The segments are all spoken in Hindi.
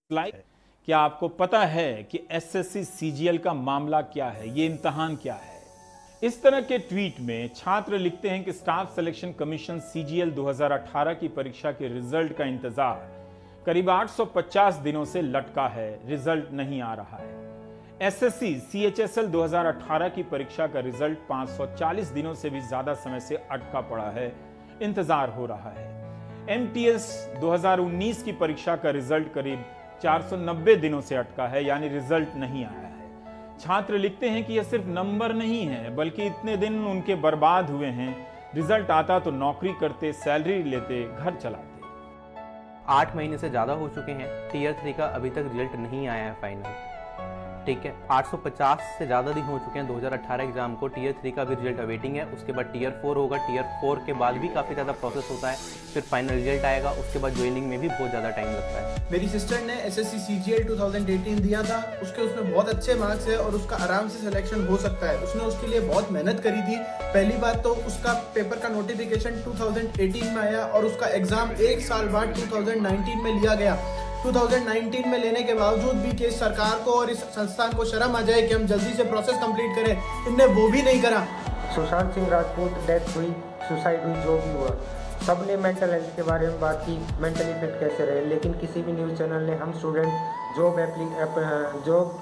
लाइक क्या आपको पता है कि एसएससी सीजीएल का मामला क्या है, ये इम्तहान क्या है? इस तरह के ट्वीट में छात्र लिखते हैं कि स्टाफ सिलेक्शन कमीशन सीजीएल 2018 की परीक्षा के रिजल्ट का इंतजार करीब 850 दिनों से लटका है, रिजल्ट नहीं आ रहा है। एसएससी सीएचएसएल 2018 की परीक्षा का रिजल्ट 540 दिनों से भी ज्यादा समय से अटका पड़ा है, इंतजार हो रहा है। एमटीएस 2019 की परीक्षा का रिजल्ट करीब 490 दिनों से अटका है, यानी रिजल्ट नहीं आया है। छात्र लिखते हैं कि यह सिर्फ नंबर नहीं है, बल्कि इतने दिन उनके बर्बाद हुए हैं। रिजल्ट आता तो नौकरी करते, सैलरी लेते, घर चलाते। 8 महीने से ज़्यादा हो चुके हैं, टीयर 3 का अभी तक रिजल्ट नहीं आया है फाइनल। ठीक है, 850 से ज़्यादा दिन हो चुके हैं 2018 एग्जाम को, टीयर 3 का भी रिजल्ट अवेटिंग है। उसके बाद टीयर 4 होगा, टीयर 4 के बाद भी काफ़ी ज़्यादा प्रोसेस होता है, फिर फाइनल रिजल्ट आएगा, उसके बाद ज्वाइनिंग में भी बहुत ज़्यादा टाइम लगता है। मेरी सिस्टर ने एसएससी सीजीएल 2018 दिया था, उसमें बहुत अच्छे मार्क्स है और उसका आराम से सिलेक्शन हो सकता है। उसने उसके लिए बहुत मेहनत करी थी। पहली बात तो उसका पेपर का नोटिफिकेशन 2018 में आया और उसका एग्जाम 1 साल बाद 2019 में लिया गया। 2019 में लेने के बावजूद भी कि सरकार को और इस संस्थान को शर्म आ जाए कि हम जल्दी से प्रोसेस कंप्लीट करें, इनने वो भी नहीं करा। सुशांत सिंह राजपूत डेथ हुई, सुसाइड हुई, जो भी हुआ, सब ने मेंटल हेल्थ के बारे में बात की, मेंटली फिट कैसे रहे, लेकिन किसी भी न्यूज़ चैनल ने हम स्टूडेंट जॉब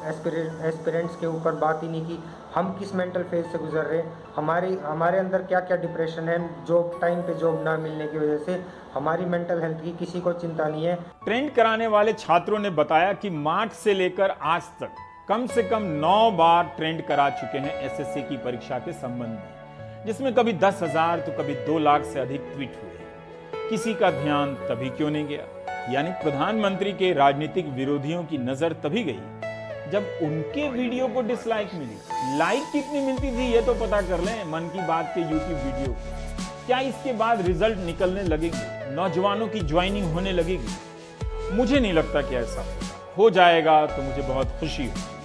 एस्पिरेंट्स के ऊपर बात ही नहीं की। हम किस मेंटल फेज से गुजर रहे हैं, हमारे अंदर क्या क्या डिप्रेशन है, जॉब टाइम पे जॉब ना मिलने की वजह से, हमारी मेंटल हेल्थ की किसी को चिंता नहीं है। ट्रेंड कराने वाले छात्रों ने बताया कि मार्च से लेकर आज तक कम से कम 9 बार ट्रेंड करा चुके हैं एसएससी की परीक्षा के संबंध में, जिसमें कभी 10,000 तो कभी 2 लाख से अधिक ट्वीट हुए। किसी का ध्यान तभी क्यों नहीं गया, यानी प्रधानमंत्री के राजनीतिक विरोधियों की नजर तभी गई जब उनके वीडियो को डिसलाइक मिली। लाइक कितनी मिलती थी ये तो पता कर लें मन की बात के यूट्यूब वीडियो की। क्या इसके बाद रिजल्ट निकलने लगेगी, नौजवानों की ज्वाइनिंग होने लगेगी? मुझे नहीं लगता कि ऐसा होगा। हो जाएगा तो मुझे बहुत खुशी होगी।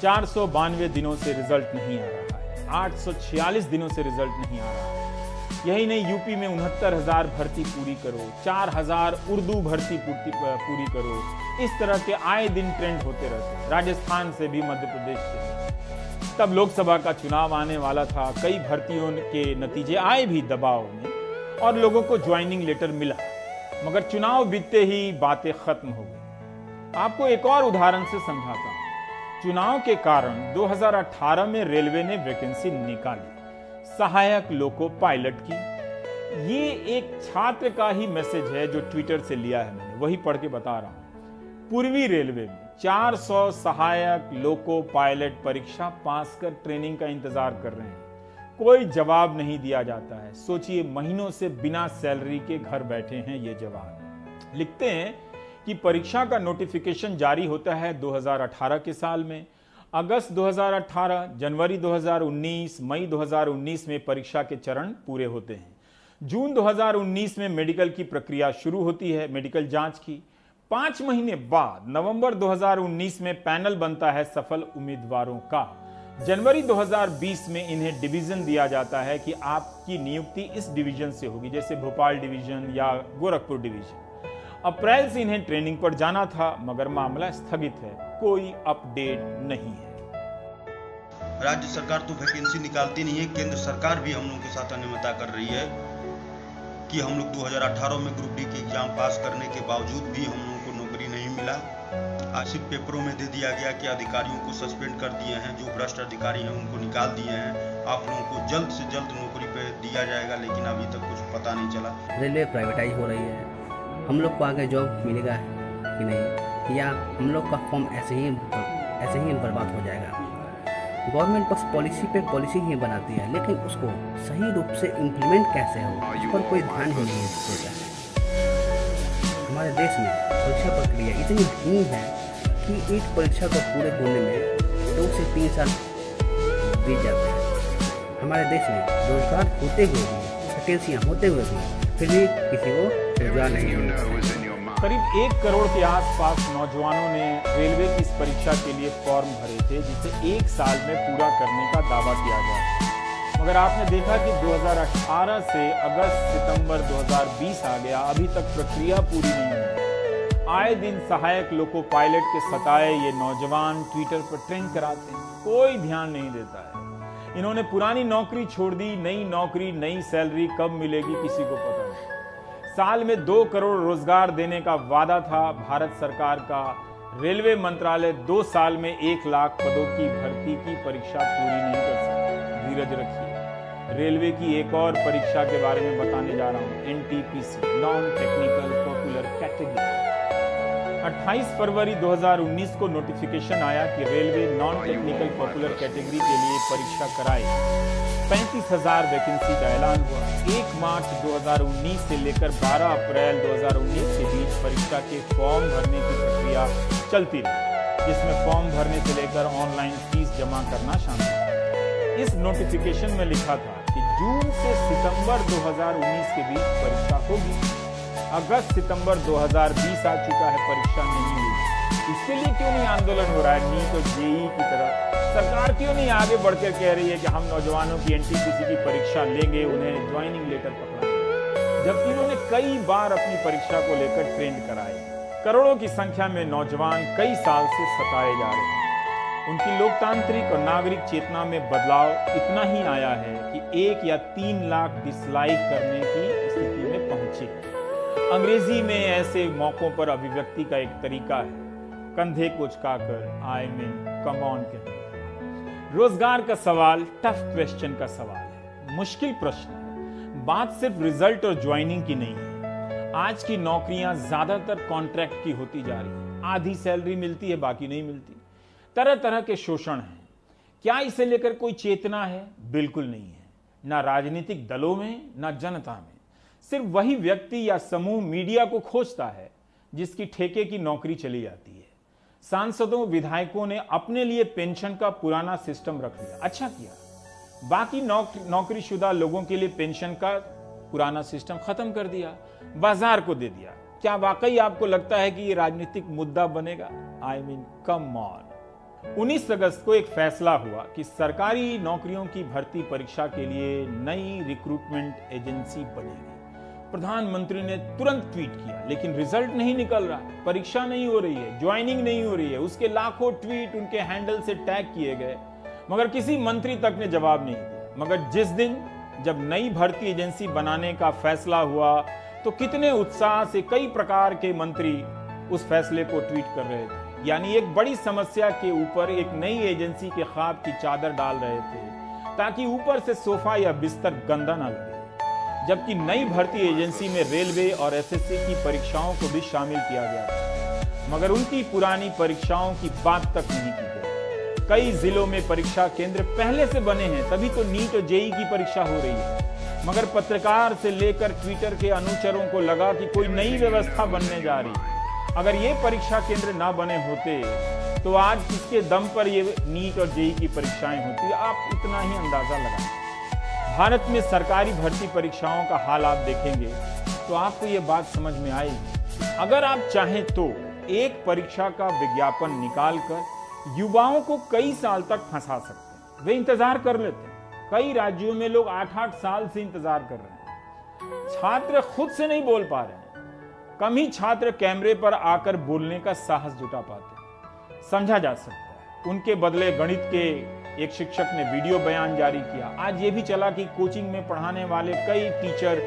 492 दिनों से रिजल्ट नहीं आ रहा है, 846 दिनों से रिजल्ट नहीं आ रहा है। यही नहीं, यूपी में 69,000 भर्ती पूरी करो, 4,000 उर्दू भर्ती पूरी करो। इस तरह के आए दिन ट्रेंड होते रहते हैं, राजस्थान से भी, मध्य प्रदेश से। तब लोकसभा का चुनाव आने वाला था, कई भर्तियों के नतीजे आए भी दबाव में और लोगों को ज्वाइनिंग लेटर मिला, मगर चुनाव बीतते ही बातें खत्म हो गई। आपको एक और उदाहरण से समझाता हूं। चुनाव के कारण 2018 में रेलवे ने वैकेंसी निकाली, सहायक लोको पायलट की। ये एक छात्र का ही मैसेज है जो ट्विटर से लिया है मैंने, वही पढ़ के बता रहा हूं। पूर्वी रेलवे में 400 सहायक लोको पायलट परीक्षा पास कर ट्रेनिंग का इंतजार कर रहे हैं, कोई जवाब नहीं दिया जाता है। सोचिए, महीनों से बिना सैलरी के घर बैठे हैं ये जवान। लिखते हैं कि परीक्षा का नोटिफिकेशन जारी होता है 2018 के साल में, अगस्त 2018, जनवरी 2019, मई 2019 में परीक्षा के चरण पूरे होते हैं। जून 2019 में मेडिकल की प्रक्रिया शुरू होती है, मेडिकल जांच की। 5 महीने बाद नवंबर 2019 में पैनल बनता है सफल उम्मीदवारों का। जनवरी 2020 में इन्हें डिवीजन दिया जाता है कि आपकी नियुक्ति इस डिवीजन से होगी, जैसे भोपाल डिवीजन या गोरखपुर डिवीजन। अप्रैल से इन्हें ट्रेनिंग पर जाना था, मगर मामला स्थगित है, कोई अपडेट नहीं है। राज्य सरकार तो वैकेंसी निकालती नहीं है, केंद्र सरकार भी हम लोगों के साथ अनियमितता कर रही है कि हम लोग 2018 में ग्रुप डी के एग्जाम पास करने के बावजूद भी हम लोगों को नौकरी नहीं मिला। आशिक पेपरों में दे दिया गया कि अधिकारियों को सस्पेंड कर दिए हैं, जो भ्रष्ट अधिकारी हैं उनको निकाल दिए हैं, आप लोगों को जल्द से जल्द नौकरी पे दिया जाएगा, लेकिन अभी तक कुछ पता नहीं चला। रेलवे प्राइवेटाइज हो रही है, हम लोग को आगे जॉब मिलेगा कि नहीं, या हम लोग का फॉर्म ऐसे ही बर्बाद हो जाएगा। गवर्नमेंट बस पॉलिसी पे पॉलिसी ही बनाती है, लेकिन उसको सही रूप से इम्प्लीमेंट कैसे हो, उस पर कोई ध्यान ही नहीं देता है। हमारे देश में परीक्षा प्रक्रिया इतनी धीमी है कि एक परीक्षा को पूरे होने में 2 से 3 साल बीत जाते हैं। हमारे देश में रोजगार होते हुए भी, वैकेंसियाँ होते हुए भी, फिर भी किसी को रोजगार नहीं मिलता। करीब 1 करोड़ के आसपास नौजवानों ने रेलवे की इस परीक्षा के लिए फॉर्म भरे थे, जिसे 1 साल में पूरा करने का दावा किया गया। मगर आपने देखा कि 2018 से अगस्त सितंबर 2020 आ गया, अभी तक प्रक्रिया पूरी नहीं हुई। आए दिन सहायक लोको पायलट के सताए ये नौजवान ट्विटर पर ट्रेंड कराते हैं, कोई ध्यान नहीं देता है। इन्होंने पुरानी नौकरी छोड़ दी, नई नौकरी नई सैलरी कब मिलेगी किसी को पता नहीं। साल में 2 करोड़ रोजगार देने का वादा था भारत सरकार का। रेलवे मंत्रालय 2 साल में 1 लाख पदों की भर्ती की परीक्षा पूरी नहीं कर सकता। धीरज रखिए, रेलवे की एक और परीक्षा के बारे में बताने जा रहा हूं, NTPC non technical popular category. 28 फरवरी 2019 को नोटिफिकेशन आया कि railway non technical popular category के लिए परीक्षा कराए। 35,000 वैकेंसी का ऐलान हुआ। 1 मार्च 2019 से लेकर 12 अप्रैल 2019 के बीच परीक्षा के फॉर्म भरने की प्रक्रिया चलती रही, जिसमें फॉर्म भरने से लेकर ऑनलाइन फीस जमा करना शामिल है। इस नोटिफिकेशन में लिखा था कि जून से सितंबर 2019 के बीच परीक्षा होगी। अगस्त सितंबर 2020 आ चुका है, परीक्षा नहीं हुई। इसके लिए क्यों नहीं आंदोलन हो रहा है? नीट और जेईई की तरह सरकार क्यों नहीं आगे बढ़कर कह रही है कि हम नौजवानों की NTPC की परीक्षा लेंगे, उन्हें ज्वाइनिंग लेटर पकड़ाएंगे, जबकि उन्होंने कई बार अपनी परीक्षा को लेकर ट्रेंड कराए। करोड़ों की संख्या में नौजवान कई साल से सताए जा रहे हैं। उनकी लोकतांत्रिक और नागरिक चेतना में बदलाव इतना ही आया है कि 1 या 3 लाख डिसलाइक करने की स्थिति में पहुंचे। अंग्रेजी में ऐसे मौकों पर अभिव्यक्ति का एक तरीका है, कंधे को झुकाकर आई मीन कम ऑन कहने का। रोजगार का सवाल टफ क्वेश्चन का सवाल है, मुश्किल प्रश्न है। बात सिर्फ रिजल्ट और ज्वाइनिंग की नहीं है। आज की नौकरियां ज्यादातर कॉन्ट्रैक्ट की होती जा रही है। आधी सैलरी मिलती है, बाकी नहीं मिलती। तरह तरह के शोषण हैं। क्या इसे लेकर कोई चेतना है? बिल्कुल नहीं है, ना राजनीतिक दलों में, ना जनता में। सिर्फ वही व्यक्ति या समूह मीडिया को खोजता है जिसकी ठेके की नौकरी चली जाती है। सांसदों विधायकों ने अपने लिए पेंशन का पुराना सिस्टम रख लिया, अच्छा किया। बाकी नौकरीशुदा लोगों के लिए पेंशन का पुराना सिस्टम खत्म कर दिया, बाजार को दे दिया। क्या वाकई आपको लगता है कि ये राजनीतिक मुद्दा बनेगा? I mean come on. 19 अगस्त को एक फैसला हुआ कि सरकारी नौकरियों की भर्ती परीक्षा के लिए नई रिक्रूटमेंट एजेंसी बनेगी। प्रधानमंत्री ने तुरंत ट्वीट किया, लेकिन रिजल्ट नहीं निकल रहा, परीक्षा नहीं हो रही है, ज्वाइनिंग नहीं हो रही है। उसके लाखों ट्वीट उनके हैंडल से टैग किए गए, मगर किसी मंत्री तक ने जवाब नहीं दिया। मगर जिस दिन जब नई भर्ती एजेंसी बनाने का फैसला हुआ तो कितने उत्साह से कई प्रकार के मंत्री उस फैसले को ट्वीट कर रहे थे। यानी एक बड़ी समस्या के ऊपर एक नई एजेंसी के ख्वाब की चादर डाल रहे थे ताकि ऊपर से सोफा या बिस्तर गंदा ना लगे। जबकि नई भर्ती एजेंसी में रेलवे और SSC की परीक्षाओं को भी शामिल किया गया था, मगर उनकी पुरानी परीक्षाओं की बात तक नहीं की गई। कई जिलों में परीक्षा केंद्र पहले से बने हैं, तभी तो नीट और जेईई की परीक्षा हो रही है। मगर पत्रकार से लेकर ट्विटर के अनुचरों को लगा कि कोई नई व्यवस्था बनने जा रही है। अगर ये परीक्षा केंद्र ना बने होते तो आज किसके दम पर ये नीट और जेईई की परीक्षाएं होती, आप इतना ही अंदाजा लगाएं। भारत में सरकारी भर्ती परीक्षाओं का हाल आप देखेंगे तो आपको ये बात समझ में आएगी। अगर आप चाहें तो एक परीक्षा का विज्ञापन निकालकर युवाओं को कई साल तक फंसा सकते हैं। वे इंतजार कर लेते हैं। कई राज्यों में लोग 8-8 साल से इंतजार कर रहे हैं। छात्र खुद से नहीं बोल पा रहे हैं। कम ही छात्र कैमरे पर आकर बोलने का साहस जुटा पाते हैं। समझा जा सकता है। उनके बदले गणित के एक शिक्षक ने वीडियो बयान जारी किया। आज ये भी चला कि कोचिंग में पढ़ाने वाले कई टीचर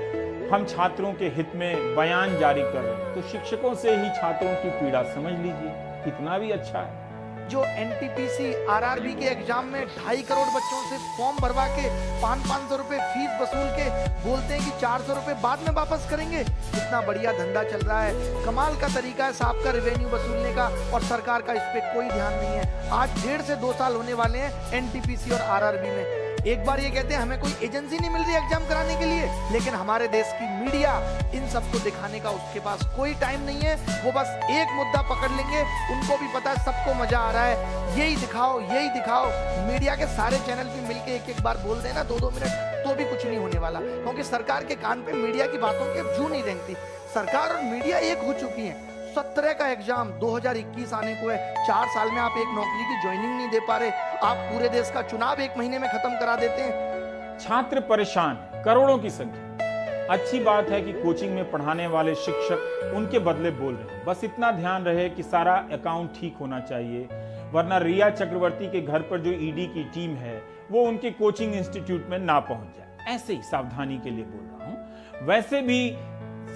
हम छात्रों के हित में बयान जारी कर रहे हैं। तो शिक्षकों से ही छात्रों की पीड़ा समझ लीजिए, कितना भी अच्छा है। जो NTPC RRB के एग्जाम में 2.5 करोड़ बच्चों से फॉर्म भरवा के 500 रुपए फीस वसूल के बोलते हैं कि 400 रुपए बाद में वापस करेंगे। कितना बढ़िया धंधा चल रहा है, कमाल का तरीका है साहब का रेवेन्यू वसूलने का, और सरकार का इस पे कोई ध्यान नहीं है। आज 1.5 से 2 साल होने वाले हैं NTPC और RRB में। एक बार ये कहते हैं हमें कोई एजेंसी नहीं मिल रही एग्जाम कराने के लिए, लेकिन हमारे देश की मीडिया इन सबको दिखाने का उसके पास कोई टाइम नहीं है। वो बस एक मुद्दा पकड़ लेंगे, उनको भी पता है सबको मजा आ रहा है, यही दिखाओ यही दिखाओ। मीडिया के सारे चैनल भी मिलके एक बार बोल देना 2-2 मिनट तो भी कुछ नहीं होने वाला, क्योंकि सरकार के कान पे मीडिया की बातों के जू नहीं रेंगती। सरकार और मीडिया एक हो चुकी है। 17 का एग्जाम 2021 आने को है, 4 साल में आप एक नौकरी की ज्वाइनिंग नहीं दे पा रहे। आप पूरे देश का चुनाव 1 महीने में खत्म करा देते हैं। छात्र परेशान, करोड़ों की संख्या। अच्छी बात है कि कोचिंग में पढ़ाने वाले शिक्षक उनके बदले बोल रहे हैं। बस इतना ध्यान रहे कि सारा अकाउंट ठीक होना चाहिए, वरना रिया चक्रवर्ती के घर पर जो ईडी की टीम है वो उनके कोचिंग इंस्टीट्यूट में ना पहुंच जाए। ऐसे ही सावधानी के लिए बोल रहा हूं। वैसे भी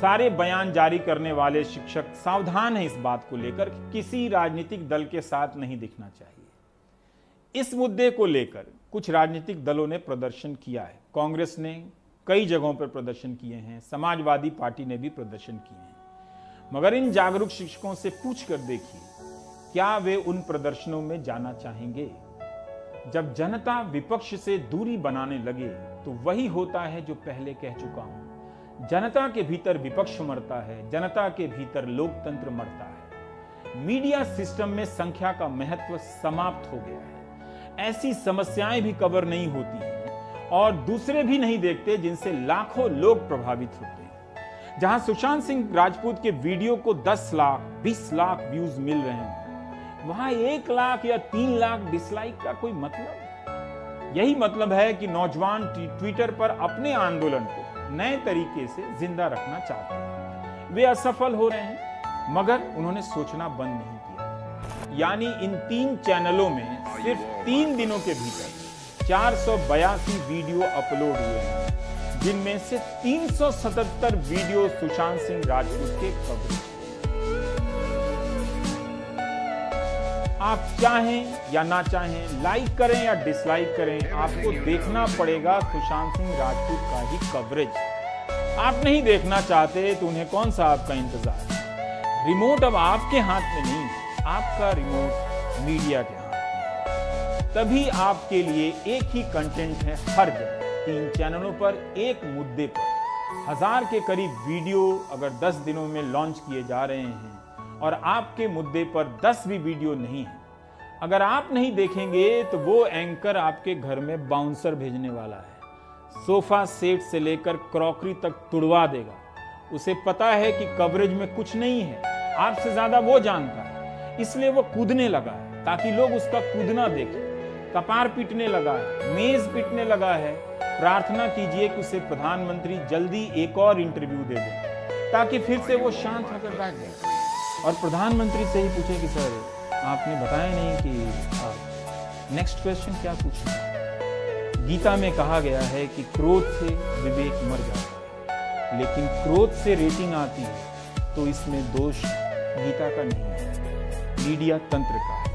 सारे बयान जारी करने वाले शिक्षक सावधान हैं इस बात को लेकर कि किसी राजनीतिक दल के साथ नहीं दिखना चाहिए। इस मुद्दे को लेकर कुछ राजनीतिक दलों ने प्रदर्शन किया है। कांग्रेस ने कई जगहों पर प्रदर्शन किए हैं, समाजवादी पार्टी ने भी प्रदर्शन किए हैं। मगर इन जागरूक शिक्षकों से पूछकर देखिए, क्या वे उन प्रदर्शनों में जाना चाहेंगे? जब जनता विपक्ष से दूरी बनाने लगे तो वही होता है जो पहले कह चुका हूं। जनता के भीतर विपक्ष मरता है, जनता के भीतर लोकतंत्र मरता है। मीडिया सिस्टम में संख्या का महत्व समाप्त हो गया है। ऐसी समस्याएं भी कवर नहीं होती हैं और दूसरे भी नहीं देखते जिनसे लाखों लोग प्रभावित होते हैं। जहां सुशांत सिंह राजपूत के वीडियो को 10 लाख 20 लाख व्यूज मिल रहे हैं, वहां 1 लाख या 3 लाख डिसलाइक का कोई मतलब? यही मतलब है कि नौजवान ट्विटर पर अपने आंदोलन को नए तरीके से जिंदा रखना चाहते हैं। वे असफल हो रहे हैं, मगर उन्होंने सोचना बंद नहीं किया। यानी इन 3 चैनलों में सिर्फ 3 दिनों के भीतर 482 वीडियो अपलोड हुए हैं, जिनमें से 377 वीडियो सुशांत सिंह राजपूत के कवरेज। आप चाहें या ना चाहें, लाइक करें या डिसलाइक करें, आपको देखना पड़ेगा सुशांत सिंह राजपूत का ही कवरेज। आप नहीं देखना चाहते तो उन्हें कौन सा आपका इंतजार है? रिमोट अब आपके हाथ में नहीं है, आपका रिमोट मीडिया के हाथ में है। तभी आपके लिए एक ही कंटेंट है हर जगह। 3 चैनलों पर एक मुद्दे पर 1000 के करीब वीडियो अगर 10 दिनों में लॉन्च किए जा रहे हैं और आपके मुद्दे पर 10 भी वीडियो नहीं है, अगर आप नहीं देखेंगे तो वो एंकर आपके घर में बाउंसर भेजने वाला है। सोफा सेट से लेकर क्रॉकरी तक तुड़वा देगा। उसे पता है कि कवरेज में कुछ नहीं है, आपसे ज्यादा वो जानता है, इसलिए वो कूदने लगा है ताकि लोग उसका कूदना देखें। कपार पीटने लगा है, मेज पीटने लगा है। प्रार्थना कीजिए कि उसे प्रधानमंत्री जल्दी एक और इंटरव्यू दे दें ताकि फिर से वो शांत होकर बैठ जाए और प्रधानमंत्री से ही पूछे कि सर आपने बताया नहीं कि आप नेक्स्ट क्वेश्चन क्या पूछें। गीता में कहा गया है कि क्रोध से विवेक मर जाता है, लेकिन क्रोध से रेटिंग आती है तो इसमें दोष गीता का नहीं है, मीडिया तंत्र का है।